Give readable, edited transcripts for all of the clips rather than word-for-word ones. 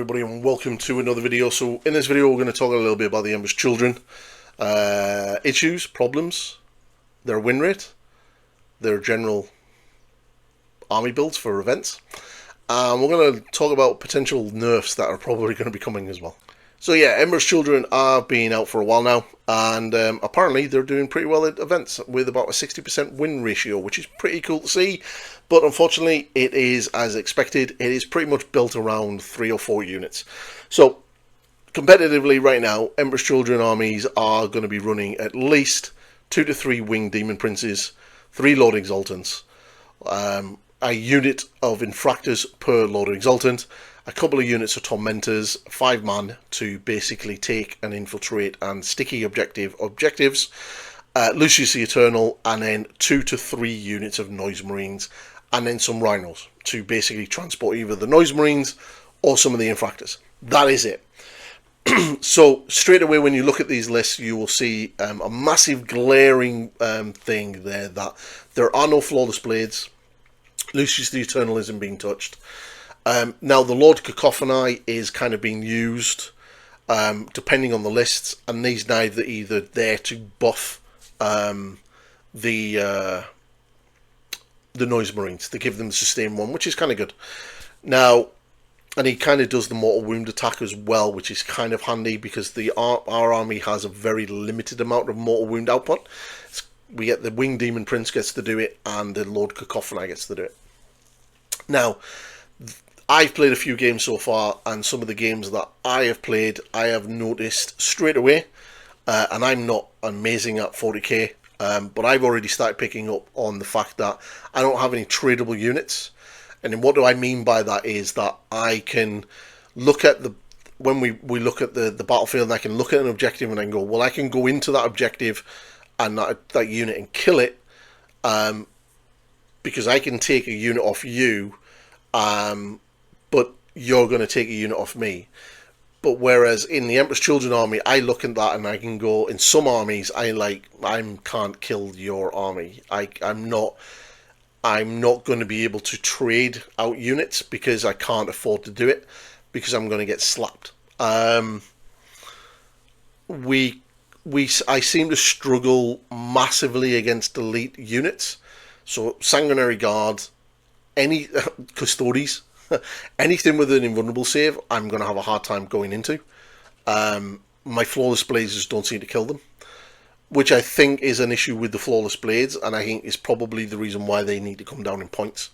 everybody, and welcome to another video. So in this video we're going to talk a little bit about the Ember's Children, issues, problems, their win rate, their general army builds for events, and we're going to talk about potential nerfs that are probably going to be coming as well. So yeah, Ember's Children are being out for a while now, and apparently they're doing pretty well at events with about a 60% win ratio, which is pretty cool to see. But unfortunately, it is as expected. It is pretty much built around 3 or 4 units. So competitively right now, Ember's Children armies are going to be running at least 2 to 3 Winged Demon Princes, 3 Lord Exaltants, a unit of Infractors per Lord Exaltant, a couple of units of Tormentors, 5 man to basically take and infiltrate and sticky objectives, Lucius the Eternal, and then 2 to 3 units of Noise Marines, and then some Rhinos to basically transport either the Noise Marines or some of the Infractors. That is it. So straight away when you look at these lists, you will see a massive glaring thing there, that there are no Flawless Blades. Lucius the Eternal isn't being touched. Now the Lord Cacophony is kind of being used depending on the lists, and these neither either there to buff the Noise Marines, to give them the sustain 1, which is kind of good. Now, and he kind of does the mortal wound attack as well, which is kind of handy because our army has a very limited amount of mortal wound output. We get the Winged Demon Prince gets to do it, and the Lord Cacophony gets to do it. Now, I've played a few games so far, and some of the games that I have played, I have noticed straight away, and I'm not amazing at 40k, but I've already started picking up on the fact that I don't have any tradable units. And then what do I mean by that is that I can look at when we look at the battlefield, and I can look at an objective and I can go, well, I can go into that objective and that unit and kill it, because I can take a unit off you, but you're going to take a unit off me. But whereas in the Emperor's Children army, I look at that and I can go, in some armies, I can't kill your army. I'm not going to be able to trade out units because I can't afford to do it, because I'm going to get slapped. I seem to struggle massively against elite units. So Sanguinary Guard, any Custodes, anything with an invulnerable save, I'm going to have a hard time going into. My Flawless Blazers don't seem to kill them, which I think is an issue with the Flawless Blades, and I think is probably the reason why they need to come down in points.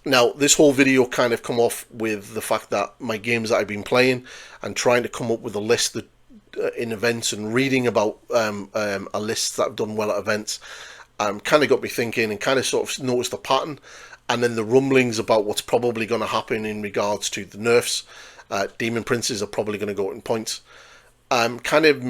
Now, this whole video kind of come off with the fact that my games that I've been playing and trying to come up with a list that, in events, and reading about a list that have done well at events, kind of got me thinking and kind of sort of noticed a pattern. And then the rumblings about what's probably going to happen in regards to the nerfs, Demon Princes are probably going to go in points, kind of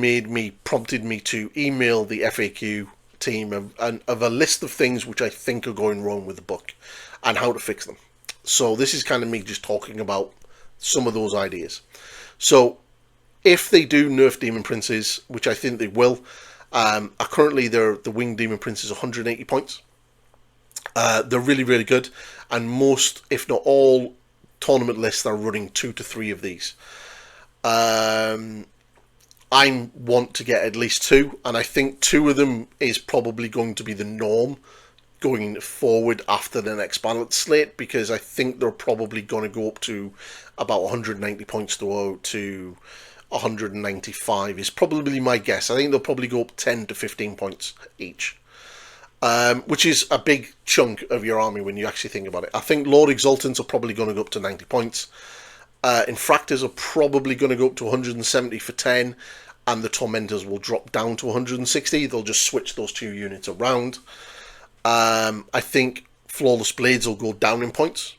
prompted me to email the FAQ team of a list of things which I think are going wrong with the book and how to fix them. So this is kind of me just talking about some of those ideas. So if they do nerf Demon Princes, which I think they will, currently the Winged Demon Prince is 180 points. They're really, really good, and most, if not all, tournament lists are running 2 to 3 of these. I want to get at least 2, and I think 2 of them is probably going to be the norm going forward after the next balanced slate, because I think they're probably going to go up to about 190 points to 195 is probably my guess. I think they'll probably go up 10 to 15 points each. Which is a big chunk of your army when you actually think about it. I think Lord Exaltants are probably going to go up to 90 points. Infractors are probably going to go up to 170 for 10, and the Tormentors will drop down to 160. They'll just switch those 2 units around. I think Flawless Blades will go down in points.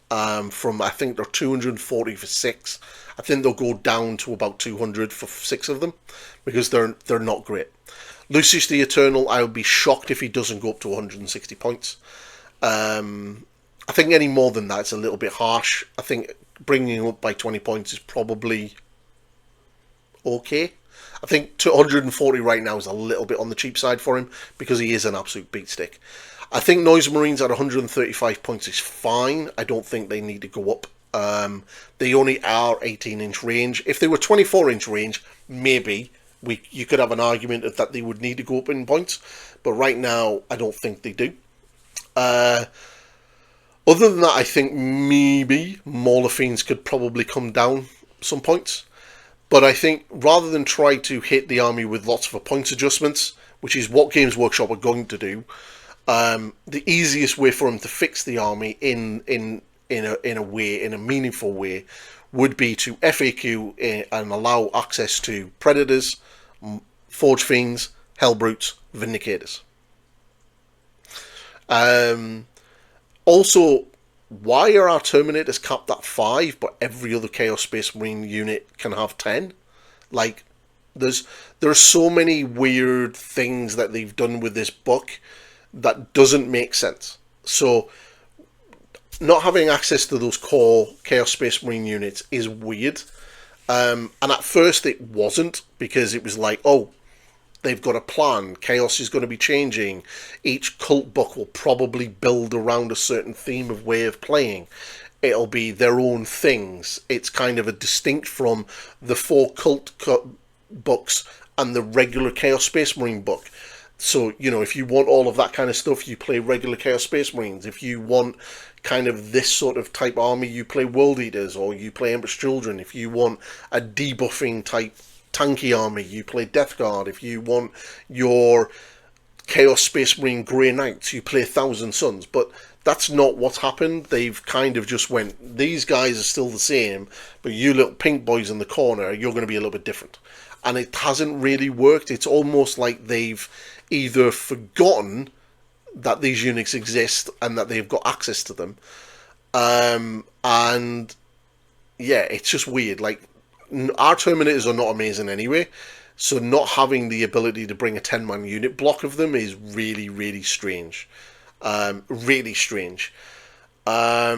From, I think they're 240 for 6. I think they'll go down to about 200 for 6 of them, because they're not great. Lucius the Eternal, I would be shocked if he doesn't go up to 160 points. I think any more than that, it's a little bit harsh. I think bringing him up by 20 points is probably okay. I think 140 right now is a little bit on the cheap side for him, because he is an absolute beatstick. I think Noise Marines at 135 points is fine. I don't think they need to go up They only are 18-inch range. If they were 24-inch range, maybe you could have an argument that they would need to go up in points. But right now, I don't think they do. Other than that, I think maybe Mauler Fiends could probably come down some points. But I think rather than try to hit the army with lots of points adjustments, which is what Games Workshop are going to do, the easiest way for them to fix the army in a meaningful way, would be to FAQ and allow access to Predators, Forge Fiends, Hellbrutes, Vindicators. Also, why are our Terminators capped at 5, but every other Chaos Space Marine unit can have 10? Like, there are so many weird things that they've done with this book that doesn't make sense. So, not having access to those core Chaos Space Marine units is weird. And at first it wasn't, because it was like, oh, they've got a plan. Chaos is going to be changing. Each cult book will probably build around a certain theme of way of playing. It'll be their own things. It's kind of a distinct from the 4 cult books and the regular Chaos Space Marine book. So, you know, if you want all of that kind of stuff, you play regular Chaos Space Marines. If you want kind of this sort of type army, you play World Eaters or you play Emperor's Children. If you want a debuffing type tanky army, you play Death Guard. If you want your Chaos Space Marine Grey Knights, you play Thousand Suns. But that's not what's happened. They've kind of just went, these guys are still the same, but you little pink boys in the corner, you're going to be a little bit different. And it hasn't really worked. It's almost like they've either forgotten that these units exist and that they've got access to them. And yeah, it's just weird. Like, our Terminators are not amazing anyway, so not having the ability to bring a 10-man unit block of them is really, really strange. Really strange. By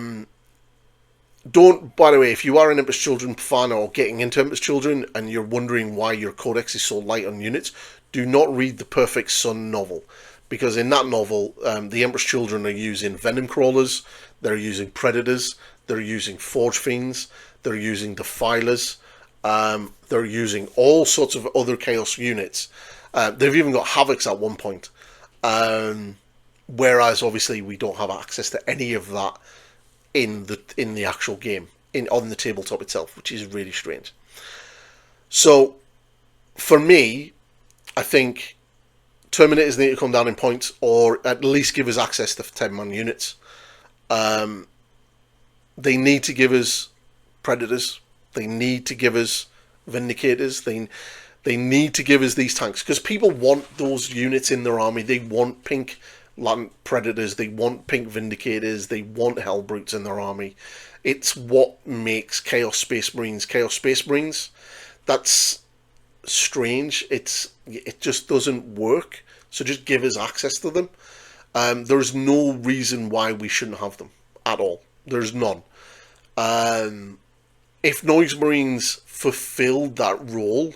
the way, if you are an Emperor's Children fan or getting into Emperor's Children and you're wondering why your codex is so light on units, do not read the Perfect Sun novel. Because in that novel, the Emperor's Children are using Venom Crawlers, they're using Predators, they're using Forge Fiends, they're using Defilers, they're using all sorts of other Chaos units. They've even got Havocs at one point. Whereas, obviously, we don't have access to any of that in the actual game, on the tabletop itself, which is really strange. So, for me, I think Terminators need to come down in points, or at least give us access to 10-man units. They need to give us Predators. They need to give us Vindicators. They need to give us these tanks, because people want those units in their army. They want pink Land Predators, they want pink Vindicators, they want Hellbrutes in their army. It's what makes Chaos Space Marines Chaos Space Marines. That's strange. It just doesn't work. So just give us access to them. There's no reason why we shouldn't have them at all. There's none. If Noise Marines fulfilled that role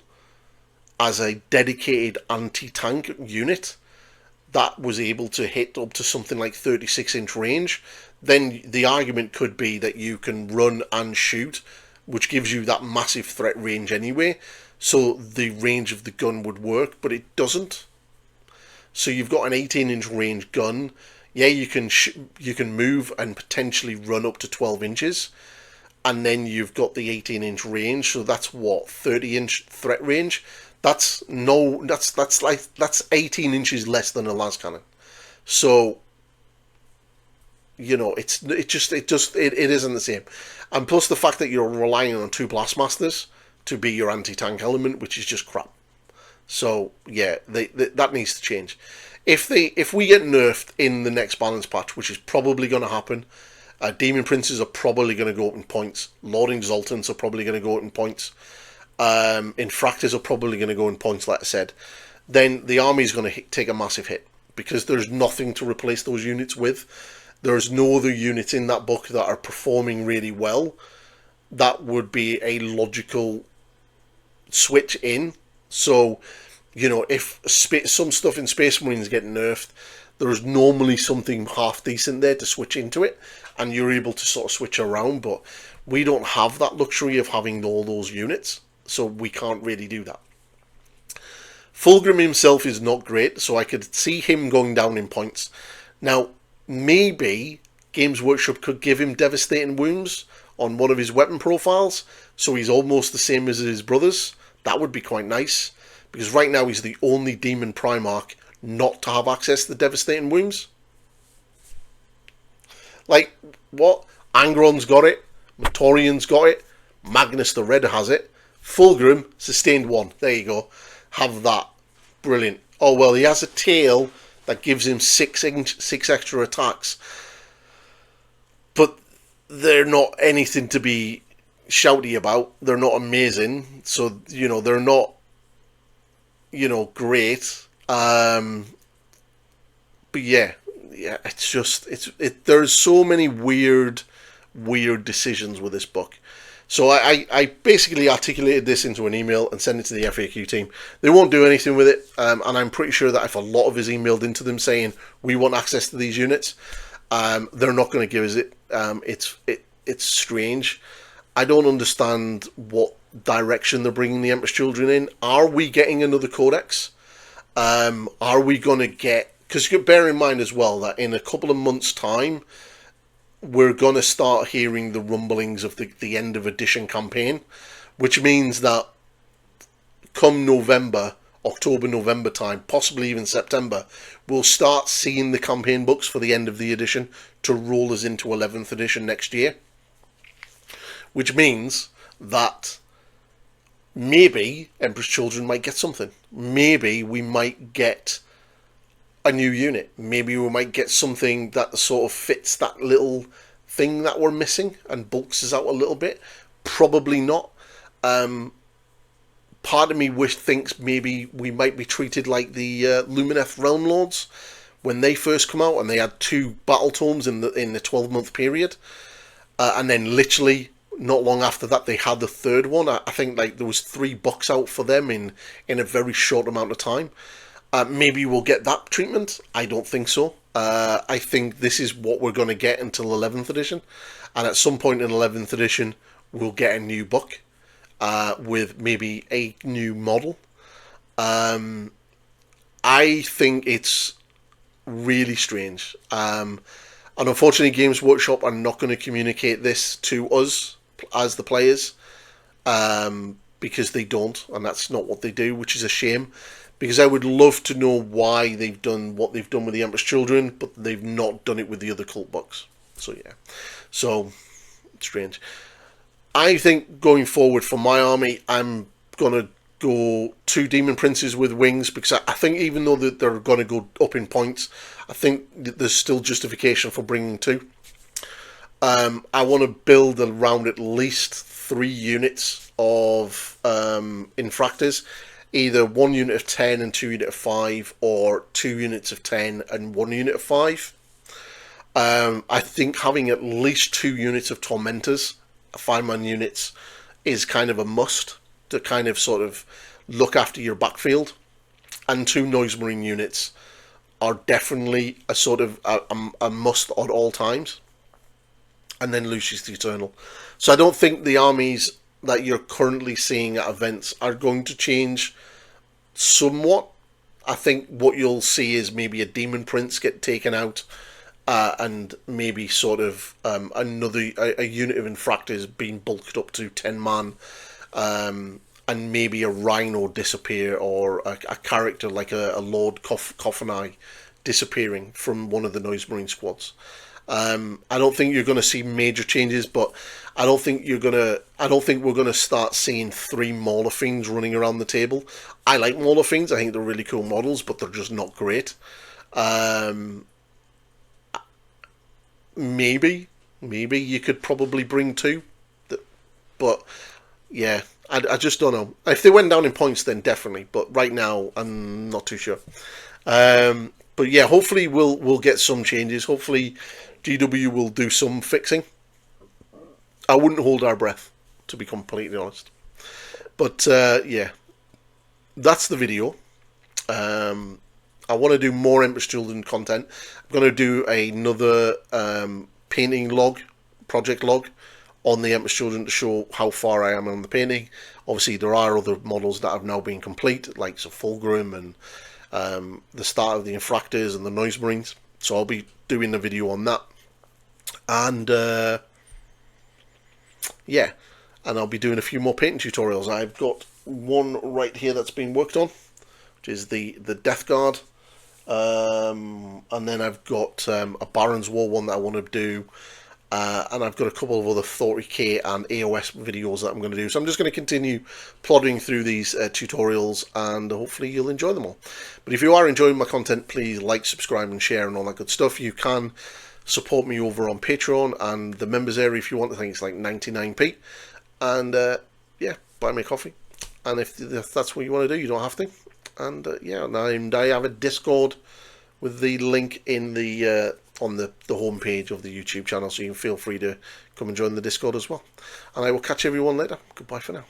as a dedicated anti-tank unit that was able to hit up to something like 36-inch range, then the argument could be that you can run and shoot, which gives you that massive threat range anyway, so the range of the gun would work, but it doesn't. So you've got an 18-inch range gun. Yeah, you can move and potentially run up to 12 inches, and then you've got the 18-inch range, so that's what, 30-inch threat range? That's 18 inches less than a las cannon. So, you know, it isn't the same. And plus the fact that you're relying on 2 Blastmasters to be your anti-tank element, which is just crap. So yeah, that needs to change. If we get nerfed in the next balance patch, which is probably going to happen, Demon Princes are probably going to go up in points. Lord Exultants are probably going to go up in points. Infractors are probably going to go in points, like I said. Then the army is going to take a massive hit, because there's nothing to replace those units with. There's no other units in that book that are performing really well. That would be a logical switch in. So, you know, if some stuff in Space Marines get nerfed, there's normally something half decent there to switch into it, and you're able to sort of switch around. But We don't have that luxury of having all those units, so we can't really do that. Fulgrim himself is not great, so I could see him going down in points. Now, maybe Games Workshop could give him Devastating Wounds on one of his weapon profiles, so he's almost the same as his brothers. That would be quite nice, because right now he's the only Demon Primarch not to have access to Devastating Wounds. Like, what? Angron's got it, Matorian's got it, Magnus the Red has it, Fulgrim, Sustained 1. There you go. Have that. Brilliant. Oh, well, he has a tail that gives him 6 extra attacks. But they're not anything to be shouty about. They're not amazing. So, they're not, great. But yeah, it's just, there's so many weird decisions with this book. So I basically articulated this into an email and sent it to the FAQ team. They won't do anything with it, and I'm pretty sure that if a lot of us emailed into them saying we want access to these units, they're not going to give us it. It's strange. I don't understand what direction they're bringing the Emperor's Children in. Are we getting another codex? Are we going to get... Because bear in mind as well that in a couple of months' time, we're going to start hearing the rumblings of the end of edition campaign, which means that come November, October, November time, possibly even September, we'll start seeing the campaign books for the end of the edition to roll us into 11th edition next year. Which means that maybe Emperor's Children might get something. Maybe we might get a new unit. Maybe we might get something that sort of fits that little thing that we're missing and bulks us out a little bit. Probably not. Part of me thinks maybe we might be treated like the Lumineth Realm Lords when they first come out, and they had 2 battle tomes in the 12-month period, and then literally not long after that they had the 3rd one. I think like there was 3 books out for them in a very short amount of time. Maybe we'll get that treatment. I don't think so. I think this is what we're going to get until 11th edition. And at some point in 11th edition, we'll get a new book with maybe a new model. I think it's really strange. And unfortunately, Games Workshop are not going to communicate this to us as the players because they don't. And that's not what they do, which is a shame. Because I would love to know why they've done what they've done with the Emperor's Children, but they've not done it with the other cult books. So yeah, so strange. I think going forward for my army, I'm gonna go 2 Demon Princes with wings, because I think even though they're gonna go up in points, I think there's still justification for bringing 2. I want to build around at least 3 units of Infractors. Either 1 unit of 10 and 2 unit of 5, or 2 units of 10 and 1 unit of 5. I think having at least 2 units of Tormentors, 5-man units, is kind of a must to kind of sort of look after your backfield. And 2 Noise Marine units are definitely a sort of a must at all times. And then Lucius the Eternal. So I don't think the armies that you're currently seeing at events are going to change somewhat. I think what you'll see is maybe a Demon Prince get taken out, and maybe sort of another unit of Infractors being bulked up to 10-man, and maybe a Rhino disappear, or a character like a Lord Coffin Eye disappearing from one of the Noise Marine squads. I don't think you're going to see major changes, but I don't think we're going to start seeing 3 Mauler Fiends running around the table. I like Mauler Fiends. I think they're really cool models, but they're just not great. Maybe you could probably bring 2, but yeah, I just don't know. If they went down in points, then definitely. But right now, I'm not too sure. But yeah, hopefully we'll get some changes. Hopefully GW will do some fixing. I wouldn't hold our breath, to be completely honest. But yeah, that's the video. I want to do more Emperor's Children content. I'm going to do another painting log, project log, on the Emperor's Children to show how far I am on the painting. Obviously, there are other models that have now been complete, like Fulgrim and the start of the Infractors and the Noise Marines. So I'll be doing a video on that. And yeah, and I'll be doing a few more painting tutorials. I've got one right here that's been worked on, which is the Death Guard. And then I've got a Baron's War one that I want to do. And I've got a couple of other 40k and AOS videos that I'm going to do. So I'm just going to continue plodding through these tutorials, and hopefully you'll enjoy them all. But if you are enjoying my content, please like, subscribe and share and all that good stuff. You can support me over on Patreon and the members area if you want. I think it's like 99p. And yeah, buy me a coffee. And if that's what you want to do, you don't have to. And yeah, and I have a Discord with the link in the on the home page of the YouTube channel, so you can feel free to come and join the Discord as well. And I will catch everyone later. Goodbye for now.